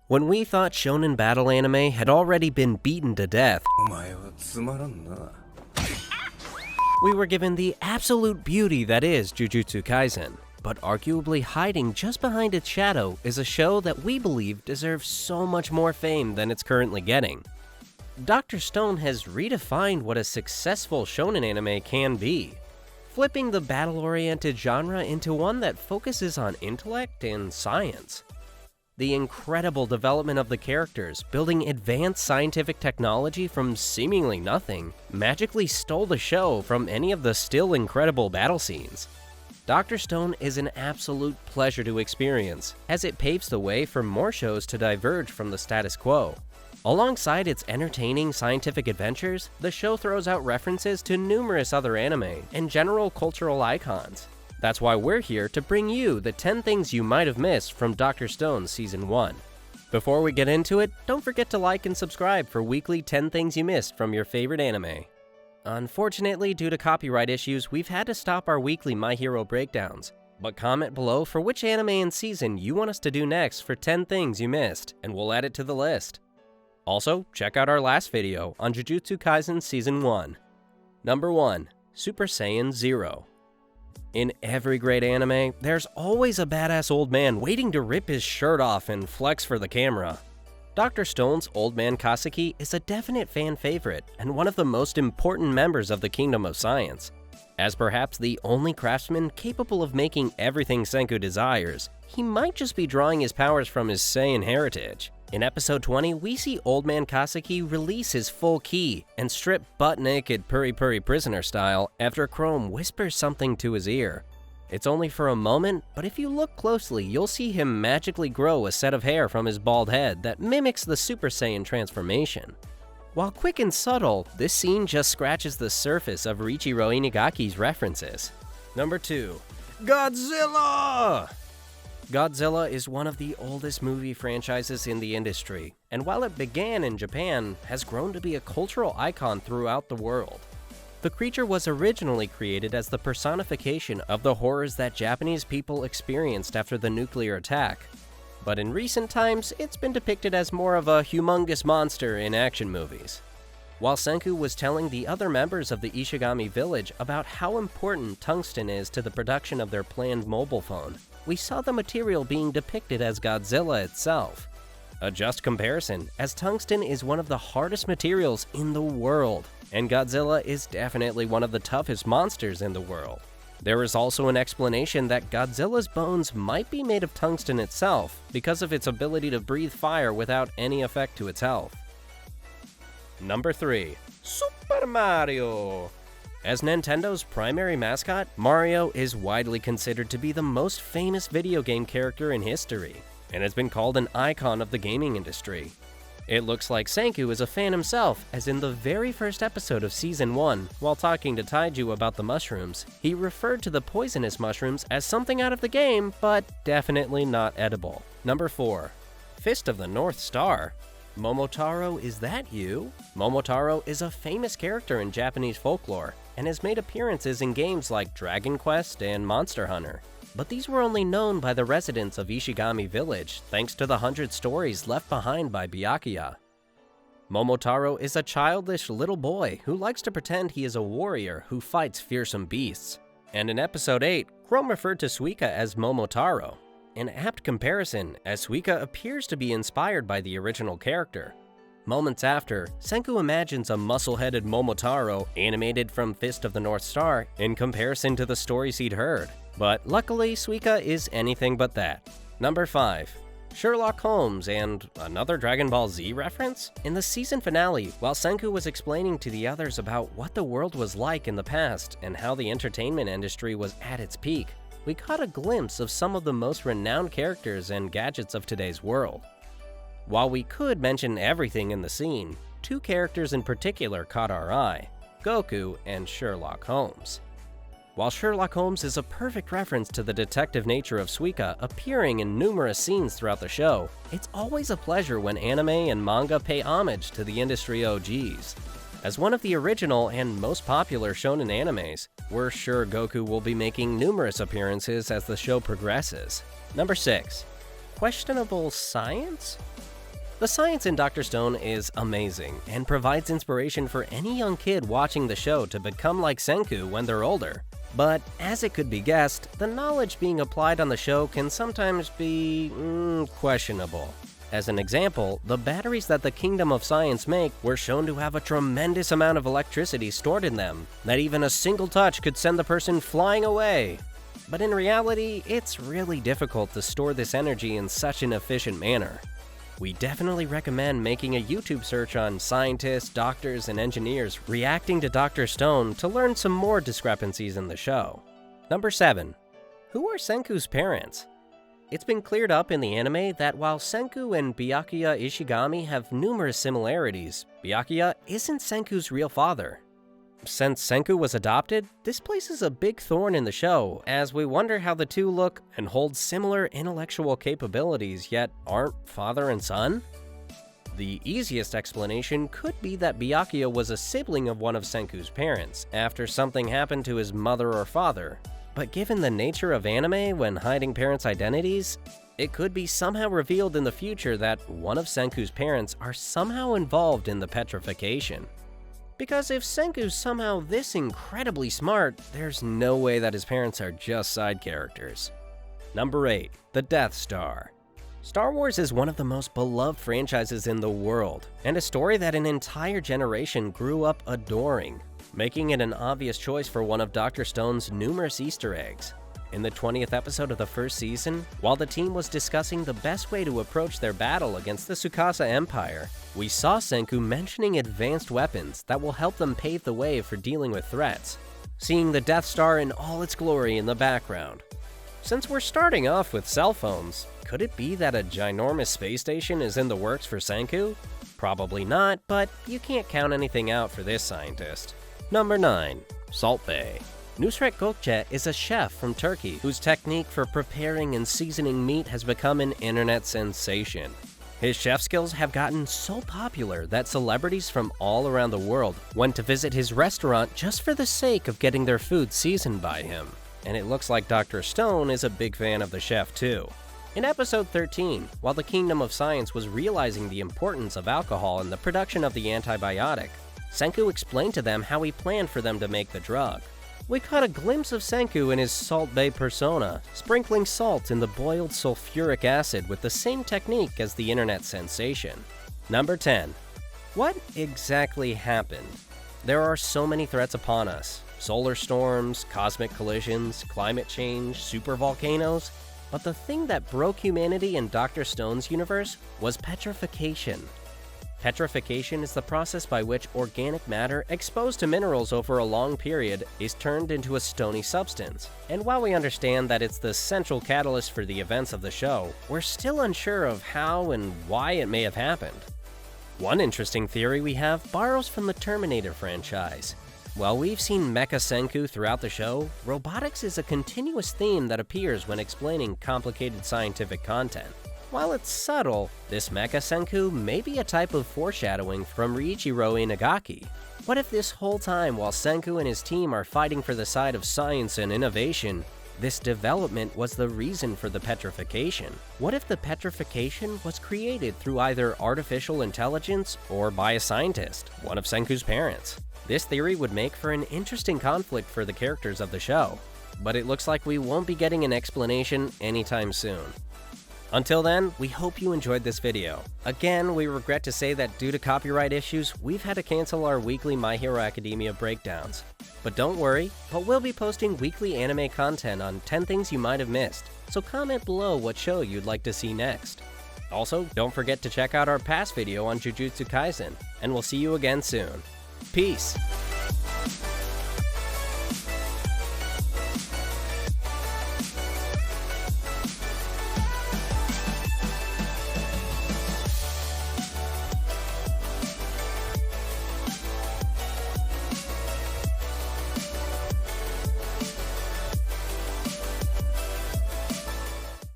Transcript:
When we thought shonen battle anime had already been beaten to death, お前はつまらんな。 we were given the absolute beauty that is Jujutsu Kaisen. But arguably hiding just behind its shadow is a show that we believe deserves so much more fame than it's currently getting. Dr. Stone has redefined what a successful shonen anime can be, flipping the battle-oriented genre into one that focuses on intellect and science. The incredible development of the characters, building advanced scientific technology from seemingly nothing, magically stole the show from any of the still incredible battle scenes. Dr. Stone is an absolute pleasure to experience, as it paves the way for more shows to diverge from the status quo. Alongside its entertaining scientific adventures, the show throws out references to numerous other anime and general cultural icons. That's why we're here to bring you the 10 things you might have missed from Dr. Stone Season 1. Before we get into it, don't forget to like and subscribe for weekly 10 things you missed from your favorite anime. Unfortunately, due to copyright issues, we've had to stop our weekly My Hero breakdowns. But comment below for which anime and season you want us to do next for 10 things you missed, and we'll add it to the list. Also, check out our last video on Jujutsu Kaisen Season 1. Number 1. Super Saiyan 0. In every great anime, there's always a badass old man waiting to rip his shirt off and flex for the camera. Dr. Stone's Old Man Kaseki is a definite fan favorite and one of the most important members of the Kingdom of Science. As perhaps the only craftsman capable of making everything Senku desires, he might just be drawing his powers from his Saiyan heritage. In episode 20, we see Old Man Kaseki release his full ki and strip butt-naked Puri Puri prisoner style after Chrome whispers something to his ear. It's only for a moment, but if you look closely, you'll see him magically grow a set of hair from his bald head that mimics the Super Saiyan transformation. While quick and subtle, this scene just scratches the surface of Riichiro Inigaki's references. Number 2. Godzilla! Godzilla is one of the oldest movie franchises in the industry, and while it began in Japan, has grown to be a cultural icon throughout the world. The creature was originally created as the personification of the horrors that Japanese people experienced after the nuclear attack. But in recent times, it's been depicted as more of a humongous monster in action movies. While Senku was telling the other members of the Ishigami village about how important tungsten is to the production of their planned mobile phone, we saw the material being depicted as Godzilla itself. A just comparison, as tungsten is one of the hardest materials in the world, and Godzilla is definitely one of the toughest monsters in the world. There is also an explanation that Godzilla's bones might be made of tungsten itself because of its ability to breathe fire without any effect to its health. Number 3. Super Mario! As Nintendo's primary mascot, Mario is widely considered to be the most famous video game character in history, and has been called an icon of the gaming industry. It looks like Senku is a fan himself, as in the very first episode of Season 1, while talking to Taiju about the mushrooms, he referred to the poisonous mushrooms as something out of the game, but definitely not edible. Number 4. Fist of the North Star. Momotaro, is that you? Momotaro is a famous character in Japanese folklore, and has made appearances in games like Dragon Quest and Monster Hunter. But these were only known by the residents of Ishigami Village thanks to the 100 stories left behind by Byakuya. Momotaro is a childish little boy who likes to pretend he is a warrior who fights fearsome beasts. And in episode 8, Chrome referred to Suika as Momotaro, an apt comparison as Suika appears to be inspired by the original character. Moments after, Senku imagines a muscle-headed Momotaro animated from Fist of the North Star in comparison to the stories he'd heard. But luckily, Suika is anything but that. Number 5. Sherlock Holmes and another Dragon Ball Z reference? In the season finale, while Senku was explaining to the others about what the world was like in the past and how the entertainment industry was at its peak, we caught a glimpse of some of the most renowned characters and gadgets of today's world. While we could mention everything in the scene, 2 characters in particular caught our eye: Goku and Sherlock Holmes. While Sherlock Holmes is a perfect reference to the detective nature of Suika appearing in numerous scenes throughout the show, it's always a pleasure when anime and manga pay homage to the industry OGs. As one of the original and most popular shonen animes, we're sure Goku will be making numerous appearances as the show progresses. Number 6. Questionable science? The science in Dr. Stone is amazing and provides inspiration for any young kid watching the show to become like Senku when they're older. But as it could be guessed, the knowledge being applied on the show can sometimes be questionable. As an example, the batteries that the Kingdom of Science make were shown to have a tremendous amount of electricity stored in them, that even a single touch could send the person flying away. But in reality, it's really difficult to store this energy in such an efficient manner. We definitely recommend making a YouTube search on scientists, doctors, and engineers reacting to Dr. Stone to learn some more discrepancies in the show. Number 7. Who are Senku's parents? It's been cleared up in the anime that while Senku and Byakuya Ishigami have numerous similarities, Byakuya isn't Senku's real father. Since Senku was adopted, this places a big thorn in the show, as we wonder how the two look and hold similar intellectual capabilities yet aren't father and son? The easiest explanation could be that Byakuya was a sibling of one of Senku's parents after something happened to his mother or father, but given the nature of anime when hiding parents' identities, it could be somehow revealed in the future that one of Senku's parents are somehow involved in the petrification. Because if Senku's somehow this incredibly smart, there's no way that his parents are just side characters. Number 8. The Death Star. Star Wars is one of the most beloved franchises in the world, and a story that an entire generation grew up adoring, making it an obvious choice for one of Dr. Stone's numerous Easter eggs. In the 20th episode of the first season, while the team was discussing the best way to approach their battle against the Tsukasa Empire, we saw Senku mentioning advanced weapons that will help them pave the way for dealing with threats, seeing the Death Star in all its glory in the background. Since we're starting off with cell phones, could it be that a ginormous space station is in the works for Senku? Probably not, but you can't count anything out for this scientist. Number 9. Salt Bae. Nusret Gökçe is a chef from Turkey whose technique for preparing and seasoning meat has become an internet sensation. His chef skills have gotten so popular that celebrities from all around the world went to visit his restaurant just for the sake of getting their food seasoned by him. And it looks like Dr. Stone is a big fan of the chef too. In episode 13, while the Kingdom of Science was realizing the importance of alcohol in the production of the antibiotic, Senku explained to them how he planned for them to make the drug. We caught a glimpse of Senku in his Salt Bae persona, sprinkling salt in the boiled sulfuric acid with the same technique as the internet sensation. Number 10. What exactly happened? There are so many threats upon us. Solar storms, cosmic collisions, climate change, supervolcanoes. But the thing that broke humanity in Dr. Stone's universe was petrification. Petrification is the process by which organic matter exposed to minerals over a long period is turned into a stony substance. And while we understand that it's the central catalyst for the events of the show, we're still unsure of how and why it may have happened. One interesting theory we have borrows from the Terminator franchise. While we've seen Mecha Senku throughout the show, robotics is a continuous theme that appears when explaining complicated scientific content. While it's subtle, this Mecha Senku may be a type of foreshadowing from Riichiro Inagaki. What if this whole time while Senku and his team are fighting for the side of science and innovation, this development was the reason for the petrification? What if the petrification was created through either artificial intelligence or by a scientist, one of Senku's parents? This theory would make for an interesting conflict for the characters of the show, but it looks like we won't be getting an explanation anytime soon. Until then, we hope you enjoyed this video. Again, we regret to say that due to copyright issues, we've had to cancel our weekly My Hero Academia breakdowns. But don't worry, we'll be posting weekly anime content on 10 things you might have missed, so comment below what show you'd like to see next. Also, don't forget to check out our past video on Jujutsu Kaisen, and we'll see you again soon. Peace!